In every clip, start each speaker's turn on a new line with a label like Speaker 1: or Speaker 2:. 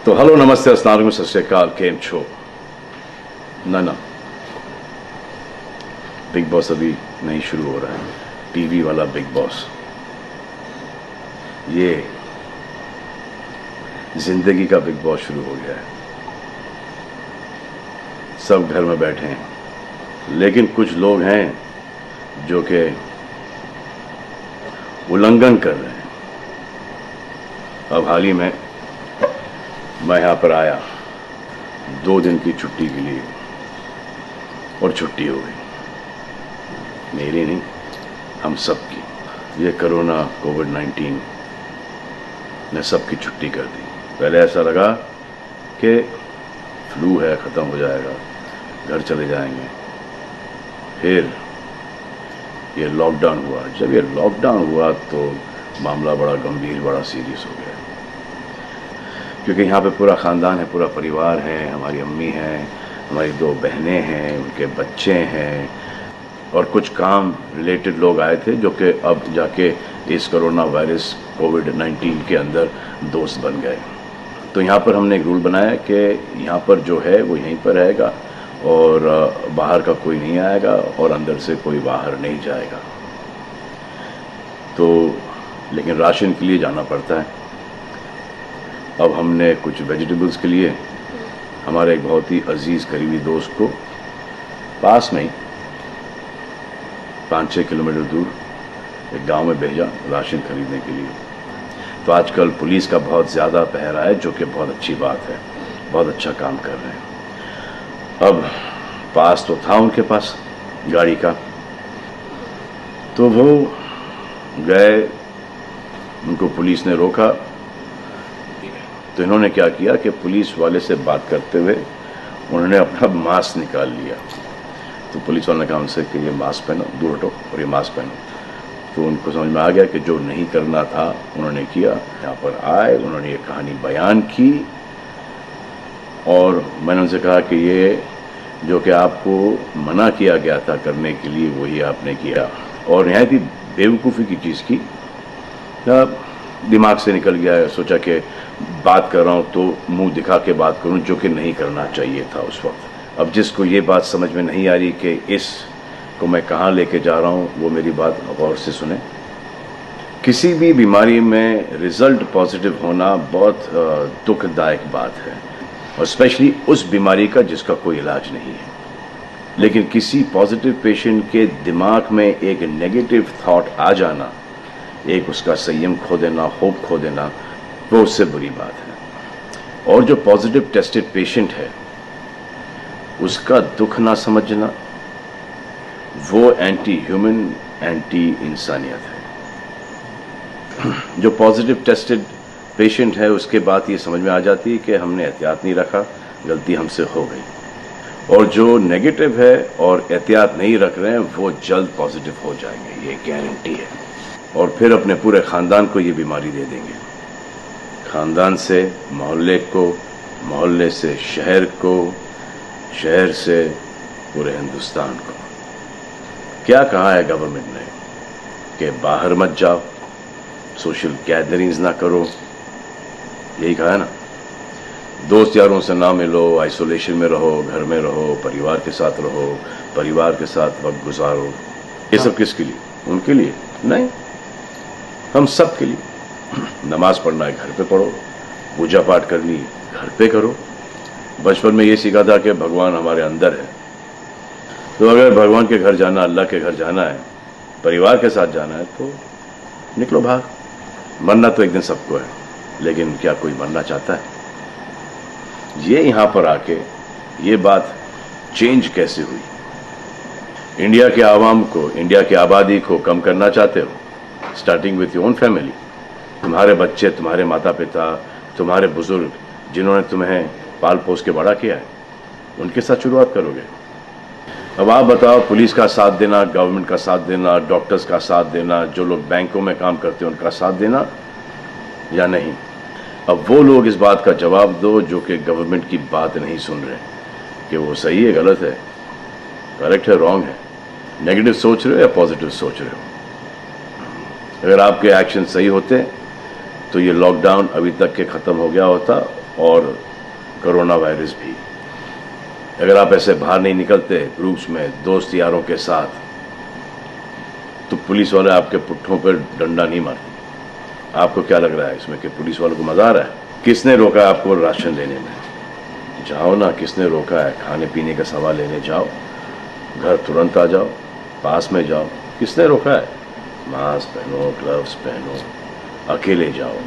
Speaker 1: तो हेलो नमस्ते अस्सलाम वालेकुम सत श्री अकाल केम छो ना बिग बॉस अभी नहीं शुरू हो रहा है। टीवी वाला बिग बॉस, ये जिंदगी का बिग बॉस शुरू हो गया है। सब घर में बैठे हैं, लेकिन कुछ लोग हैं जो कि उल्लंघन कर रहे हैं। अब हाल ही में मैं यहाँ पर आया 2 दिन की छुट्टी के लिए, और छुट्टी हो गई। मेरी नहीं, हम सब की। ये कोरोना कोविड-19 ने सबकी छुट्टी कर दी। पहले ऐसा लगा कि फ्लू है, ख़त्म हो जाएगा, घर चले जाएंगे। फिर ये लॉकडाउन हुआ। जब ये लॉकडाउन हुआ तो मामला बड़ा गंभीर, बड़ा सीरियस हो गया, क्योंकि यहाँ पे पूरा ख़ानदान है, पूरा परिवार है। हमारी अम्मी हैं, हमारी 2 बहनें हैं, उनके बच्चे हैं, और कुछ काम रिलेटेड लोग आए थे जो कि अब जाके इस कोरोना वायरस कोविड-19 के अंदर दोस्त बन गए। तो यहाँ पर हमने एक रूल बनाया कि यहाँ पर जो है वो यहीं पर रहेगा, और बाहर का कोई नहीं आएगा, और अंदर से कोई बाहर नहीं जाएगा। तो लेकिन राशन के लिए जाना पड़ता है। अब हमने कुछ वेजिटेबल्स के लिए हमारे एक बहुत ही अजीज़ करीबी दोस्त को पास में ही 5-6 किलोमीटर दूर एक गांव में भेजा राशन खरीदने के लिए। तो आजकल पुलिस का बहुत ज़्यादा पहरा है, जो कि बहुत अच्छी बात है, बहुत अच्छा काम कर रहे हैं। अब पास तो था उनके पास गाड़ी का, तो वो गए, उनको पुलिस ने रोका। तो इन्होंने क्या किया कि पुलिस वाले से बात करते हुए उन्होंने अपना मास्क निकाल लिया। तो पुलिस वाले ने कहा उनसे कि ये मास्क पहनो, दूर हटो और ये मास्क पहनो। तो उनको समझ में आ गया कि जो नहीं करना था उन्होंने किया। यहाँ पर आए, उन्होंने ये कहानी बयान की, और मैंने उनसे कहा कि ये जो कि आपको मना किया गया था करने के लिए, वही आपने किया, और नहायत ही बेवकूफ़ी की चीज़ की। दिमाग से निकल गया। सोचा कि बात कर रहा हूँ तो मुंह दिखा के बात करूँ, जो कि नहीं करना चाहिए था उस वक्त। अब जिसको ये बात समझ में नहीं आ रही कि इस को मैं कहाँ लेके जा रहा हूँ, वो मेरी बात गौर से सुने। किसी भी बीमारी में रिज़ल्ट पॉजिटिव होना बहुत दुखदायक बात है, और स्पेशली उस बीमारी का जिसका कोई इलाज नहीं है। लेकिन किसी पॉजिटिव पेशेंट के दिमाग में एक नेगेटिव थॉट आ जाना, एक उसका संयम खो देना, होप खो देना, वो उससे बुरी बात है। और जो पॉजिटिव टेस्टेड पेशेंट है, उसका दुख ना समझना, वो एंटी ह्यूमन, एंटी इंसानियत है। जो पॉजिटिव टेस्टेड पेशेंट है, उसके बाद ये समझ में आ जाती है कि हमने एहतियात नहीं रखा, गलती हमसे हो गई। और जो नेगेटिव है और एहतियात नहीं रख रहे हैं, वो जल्द पॉजिटिव हो जाएंगे, ये गारंटी है। और फिर अपने पूरे ख़ानदान को ये बीमारी दे देंगे। ख़ानदान से मोहल्ले को, मोहल्ले से शहर को, शहर से पूरे हिंदुस्तान को। क्या कहा है गवर्नमेंट ने कि बाहर मत जाओ, सोशल गैदरिंग्स ना करो, यही कहा है ना। दोस्त यारों से ना मिलो, आइसोलेशन में रहो, घर में रहो, परिवार के साथ रहो, परिवार के साथ वक्त गुजारो। ये सब किसके लिए? उनके लिए नहीं, हम सब के लिए। नमाज पढ़ना है घर पे पढ़ो, पूजा पाठ करनी है घर पे करो। बचपन में ये सीखा था कि भगवान हमारे अंदर है, तो अगर भगवान के घर जाना, अल्लाह के घर जाना है, परिवार के साथ जाना है, तो निकलो बाहर। मरना तो एक दिन सबको है, लेकिन क्या कोई मरना चाहता है? ये यहाँ पर आके ये बात चेंज कैसे हुई? इंडिया के आवाम को, इंडिया की आबादी को कम करना चाहते हो? Starting with your own family. तुम्हारे बच्चे, तुम्हारे माता पिता, तुम्हारे बुजुर्ग, जिन्होंने तुम्हें पाल पोस के बड़ा किया है, उनके साथ शुरुआत करोगे। अब आप बताओ, पुलिस का साथ देना, गवर्नमेंट का साथ देना, डॉक्टर्स का साथ देना, जो लोग बैंकों में काम करते हैं उनका साथ देना या नहीं? अब वो लोग इस बात का जवाब दो जो कि गवर्नमेंट की बात नहीं सुन रहे, कि वो सही है, गलत है, करेक्ट है, रॉन्ग है, नेगेटिव सोच रहे हो या पॉजिटिव सोच रहे हो। अगर आपके एक्शन सही होते तो ये लॉकडाउन अभी तक के ख़त्म हो गया होता, और कोरोना वायरस भी। अगर आप ऐसे बाहर नहीं निकलते ग्रुप्स में दोस्त यारों के साथ, तो पुलिस वाले आपके पुट्ठों पर डंडा नहीं मारते। आपको क्या लग रहा है इसमें कि पुलिस वालों को मजा आ रहा है? किसने रोका आपको राशन लेने में? जाओ ना, किसने रोका है? खाने पीने का सामान लेने जाओ, घर तुरंत आ जाओ, पास में जाओ, किसने रोका है? मास्क पहनो, ग्लव्स पहनो, अकेले जाओ।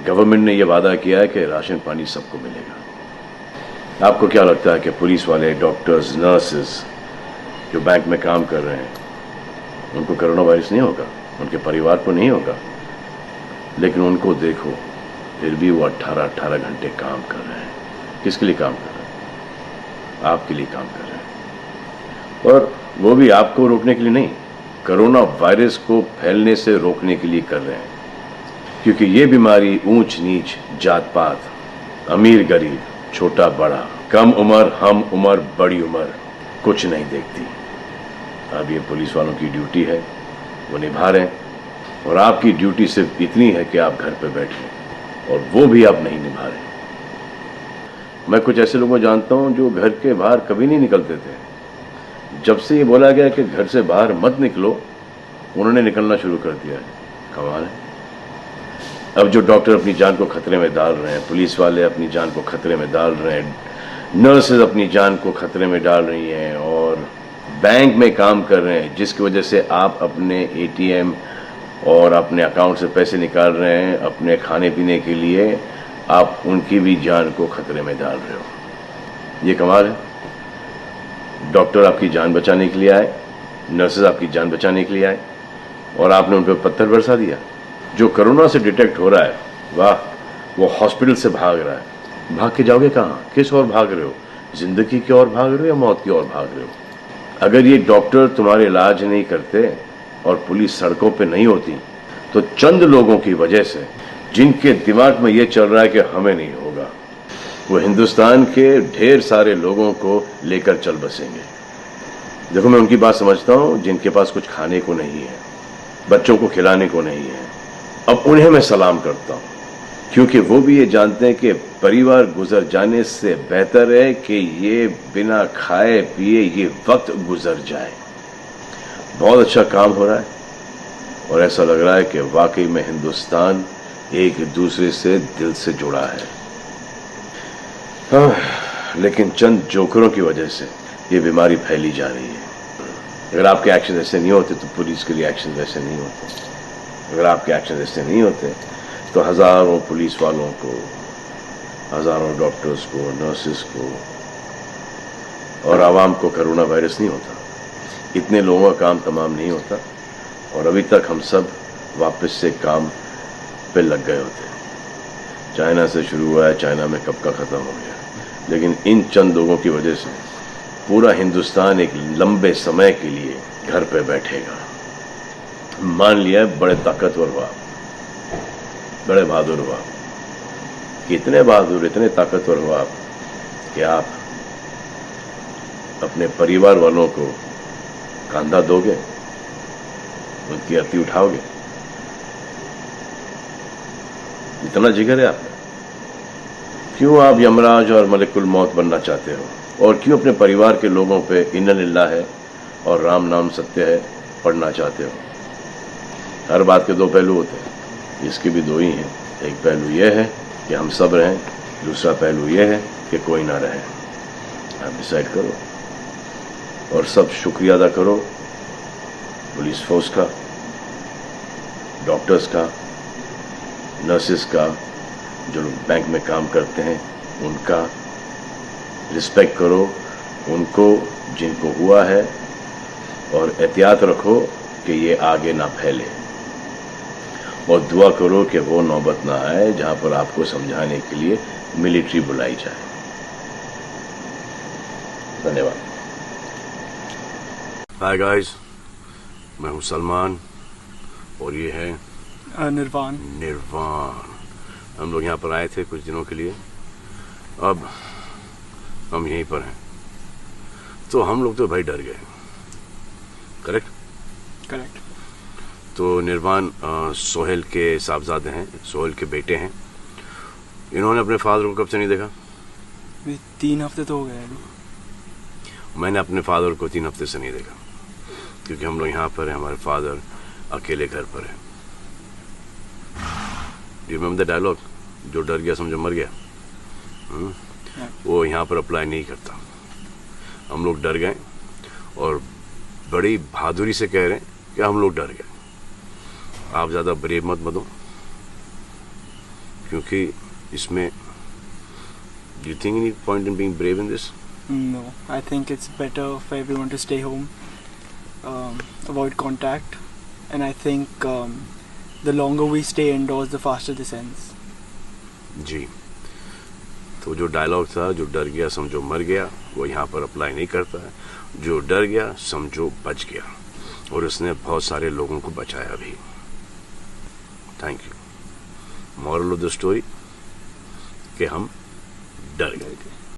Speaker 1: गवर्नमेंट ने यह वादा किया है कि राशन पानी सबको मिलेगा। आपको क्या लगता है कि पुलिस वाले, डॉक्टर्स, नर्सेस जो बैंक में काम कर रहे हैं, उनको कोरोना वायरस नहीं होगा? उनके परिवार को नहीं होगा? लेकिन उनको देखो, फिर भी वो 18-18 घंटे काम कर रहे हैं। किसके लिए काम कर रहे हैं? आपके लिए काम कर रहे हैं। और वो भी आपको रोकने के लिए नहीं, कोरोना वायरस को फैलने से रोकने के लिए कर रहे हैं। क्योंकि ये बीमारी ऊंच नीच, जात पात, अमीर गरीब, छोटा बड़ा, कम उम्र, हम उम्र, बड़ी उम्र कुछ नहीं देखती। अब ये पुलिस वालों की ड्यूटी है, वो निभा रहे हैं। और आपकी ड्यूटी सिर्फ इतनी है कि आप घर पे बैठे, और वो भी आप नहीं निभा रहे। मैं कुछ ऐसे लोगों को जानता हूं जो घर के बाहर कभी नहीं निकलते थे। जब से ये बोला गया कि घर से बाहर मत निकलो, उन्होंने निकलना शुरू कर दिया है। कमाल है। अब जो डॉक्टर अपनी जान को खतरे में डाल रहे हैं, पुलिस वाले अपनी जान को खतरे में डाल रहे हैं, नर्सेज अपनी जान को खतरे में डाल रही हैं, और बैंक में काम कर रहे हैं, जिसकी वजह से आप अपने एटीएम और अपने अकाउंट से पैसे निकाल रहे हैं अपने खाने पीने के लिए, आप उनकी भी जान को खतरे में डाल रहे हो। ये कमाल है। डॉक्टर आपकी जान बचाने के लिए आए, नर्सेज आपकी जान बचाने के लिए आए, और आपने उन पर पत्थर बरसा दिया। जो कोरोना से डिटेक्ट हो रहा है, वाह, वो हॉस्पिटल से भाग रहा है। भाग के जाओगे कहाँ? किस ओर भाग रहे हो? जिंदगी की ओर भाग रहे हो या मौत की ओर भाग रहे हो? अगर ये डॉक्टर तुम्हारे इलाज नहीं करते और पुलिस सड़कों पे नहीं होती, तो चंद लोगों की वजह से, जिनके दिमाग में ये चल रहा है कि हमें नहीं होगा, वो हिंदुस्तान के ढेर सारे लोगों को लेकर चल बसेंगे। देखो, मैं उनकी बात समझता हूँ जिनके पास कुछ खाने को नहीं है, बच्चों को खिलाने को नहीं है। अब उन्हें मैं सलाम करता हूँ, क्योंकि वो भी ये जानते हैं कि परिवार गुजर जाने से बेहतर है कि ये बिना खाए पिए ये वक्त गुजर जाए। बहुत अच्छा काम हो रहा है, और ऐसा लग रहा है कि वाकई में हिंदुस्तान एक दूसरे से दिल से जुड़ा है। लेकिन चंद जोकरों की वजह से ये बीमारी फैली जा रही है। अगर आपके एक्शन ऐसे नहीं होते तो पुलिस के लिए एक्शन वैसे नहीं होते। अगर आपके एक्शन ऐसे नहीं होते तो हजारों पुलिस वालों को, हजारों डॉक्टर्स को, नर्सेस को और आवाम को कोरोना वायरस नहीं होता। इतने लोगों का काम तमाम नहीं होता, और अभी तक हम सब वापस से काम पे लग गए होते। चाइना से शुरू हुआ है, चाइना में कब का ख़त्म हो गया। लेकिन इन चंद लोगों की वजह से पूरा हिंदुस्तान एक लंबे समय के लिए घर पे बैठेगा। मान लिया है बड़े ताकतवर हुआ, बड़े बहादुर हुआ, इतने बहादुर, इतने ताकतवर हुआ कि आप अपने परिवार वालों को कंधा दोगे, उनकी अर्थी उठाओगे। इतना जिगर है आपका। क्यों आप यमराज और मलिकुल मौत बनना चाहते हो? और क्यों अपने परिवार के लोगों पे इन्ना लिल्लाह है और राम नाम सत्य है पढ़ना चाहते हो? हर बात के दो पहलू होते हैं, इसके भी दो ही हैं। एक पहलू यह है कि हम सब रहें, दूसरा पहलू यह है कि कोई ना रहे। आप डिसाइड करो, और सब शुक्रिया अदा करो पुलिस फोर्स का, डॉक्टर्स का, नर्सेस का, जो लोग बैंक में काम करते हैं उनका। रिस्पेक्ट करो उनको जिनको हुआ है, और एहतियात रखो कि ये आगे ना फैले, और दुआ करो कि वो नौबत ना आए जहां पर आपको समझाने के लिए मिलिट्री बुलाई जाए। धन्यवाद। हाय गाइस, मैं हूं सलमान, और ये है
Speaker 2: निर्वाण।
Speaker 1: हम लोग यहाँ पर आए थे कुछ दिनों के लिए, अब हम यहीं पर हैं। तो हम लोग तो भाई डर गए। करेक्ट। तो निर्वाण सोहेल के साहबजादे हैं, सोहेल के बेटे हैं, इन्होंने अपने फादर को कब से नहीं देखा?
Speaker 2: 3 हफ्ते तो हो गए अभी।
Speaker 1: मैंने अपने फादर को 3 हफ्ते से नहीं देखा, क्योंकि हम लोग यहाँ पर हैं, हमारे फादर अकेले घर पर है। यू रिमेंबर द डायलॉग, जो डर गया समझो मर गया? वो यहाँ पर अप्लाई नहीं करता। हम लोग डर गए और बड़ी बहादुरी से कह रहे हैं कि हम लोग डर गए। आप ज़्यादा ब्रेव मत बनो, क्योंकि इसमें do you think any point in being brave in this?
Speaker 2: No, I think it's better for everyone to stay home, avoid contact, and I think the longer we stay indoors, the faster this ends.
Speaker 1: जी, तो जो dialogue था, जो डर गया समझो मर गया, वो यहाँ पर अप्लाई नहीं करता है। जो डर गया समझो बच गया, और उसने बहुत सारे लोगों को बचाया भी। Thank you. Moral of the story कि हम डर गए।